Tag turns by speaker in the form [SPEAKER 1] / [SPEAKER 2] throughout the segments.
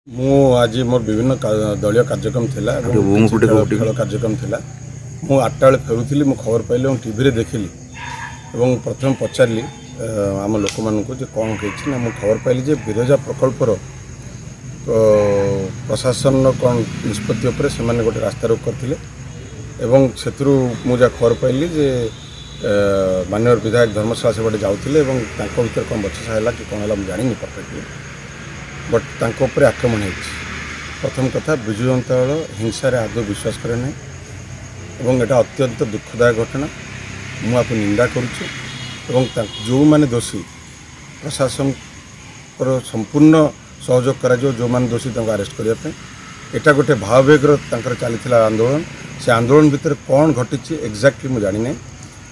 [SPEAKER 1] मु आज मोर विभिन्न दलीय कार्यक्रम थिला खेल कार्यक्रम थिला मु 8टा बेले फेरुली मु खबर पाइली और टीवी देखिली और प्रथम पचारि आम लोक मानक कौन कही ना मु खबर पाइली जे बिरजा प्रकल्पर प्रशासन कौन निष्पत्ति से गोटे रास्ता रोक करते से मुझे खबर पाइली जे माननीय विधायक धर्मशाला से गोटे जाऊे भर कौन बचसा है कि कौन है जानी परफेक्टली बट तांको ऊपर आक्रमण हो प्रथम कथा विजु जनता दल हिंसा रे आदौ विश्वास करे ना और यहाँ अत्यंत दुखदायक घटना मुझे निंदा करुच्ची जो मैंने दोषी प्रशासन संपूर्ण सहयोग करा जो मैंने दोषी अरेस्ट करने यहाँ गोटे भाववेगर चली आंदोलन से आंदोलन भितर कौन घटी एक्जाक्टली मुझे जानी ना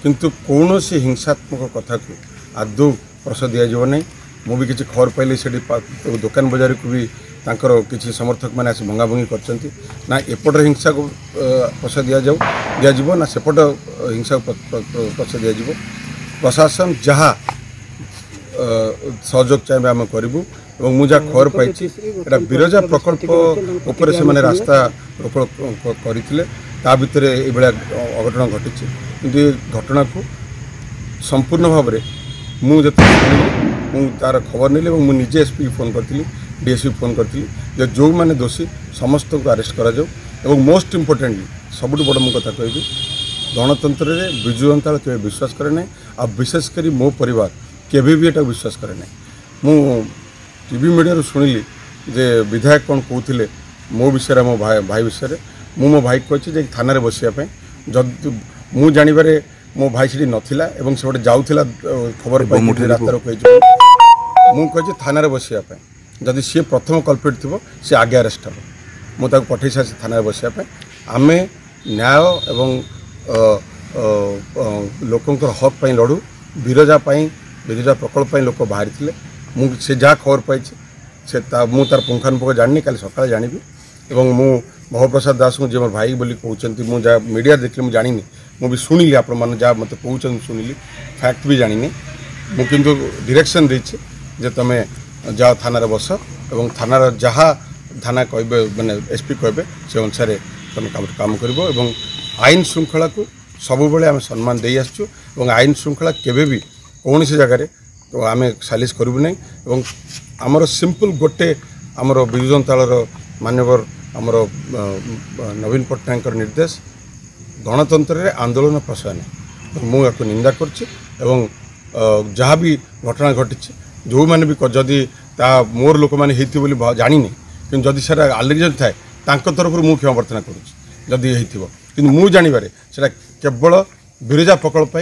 [SPEAKER 1] किंतु कौन सी हिंसात्मक कथा को आदौ प्रश दिज्व नहीं मु भी किसी खबर पाइली से दुकान बजार को भी तांकर किसी समर्थक मैंने आसी भंगाभंगी करछंती ना एपट हिंसा को प्रश दिज्व ना सेपट हिंसा को प्रश दिज्व प्रशासन जहाँ सहयोग चाहिए आम करूँ और मुझे खबर पाई बिरजा प्रकल्प उपर से मैंने रास्ता रोक करते भितर ये अघटना घटी कि घटना को संपूर्ण भाव में मुझे तार खबर नहीं और मुझे एसपी फोन करी डीएसपी फोन करी जो मैंने दोषी समस्त को अरेस्ट करा मोस्ट इम्पोर्टेंटली सबुठ बड़ मु कथा कहि गणतंत्र में विजु जनता दल केवे विश्वास करे ना आ विशेषकर मो परिवार केवे भी एटा विश्वास करे ना मु टीवी मीडिया शुणिली जे विधायक कौन कहते मो विषय मो भाई विषय मो भाई कही थाना बसापी जब मु जानवे मो भाई से नथिला एवं से गोटे जाऊला खबर पाई रास्ता रोक मुझे थाना बसापी जदि सी प्रथम कल्प्रिट थी सी आगे अरेस्ट हम मुझे पठे सारी थाना बसापी आम न्याय एवं लोकंर हक पाई लड़ू बिरजा बिरजा प्रकल्प लोक बाहरी थे मुझे जहाँ खबर पाई से तार पुंखानुपुंख जानी कल सकाଳେ जानी और मु महप्रसाद दास को मोर भाई बोली कहते मुझे मीडिया देखली मुझे जानी मु भी शुणिली आप जहाँ मत कहते शुणिली फैक्ट भी जानी मुझे डायरेक्शन देछि जे तमें जाओ थाना बस और थाना जहाँ थाना कहे मैंने एसपी कहे से अनुसार तुम काम कर आईन श्रृंखला को सब बेले आम सम्मान दे आसुँ आईन श्रृंखला केवे भी कौन सी जगार तो आम सालिश करूँ ना और आमर सिंपल गोटे आमर विजु जनता दल मान्यवर आमर नवीन पट्टनायक निर्देश गणतंत्र में आंदोलन प्रश्रय नहीं मुझे निंदा कर जहाँ भी घटना घटी जो मैंने भी जदि मोर लोक मैंने जानी कि जदि सर आलिगेशन थाए तरफ मुझे क्षमा प्रार्थना करुँच मुझे जानवे से केवल बिरजा प्रकल्प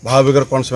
[SPEAKER 1] भाववेगर कौन से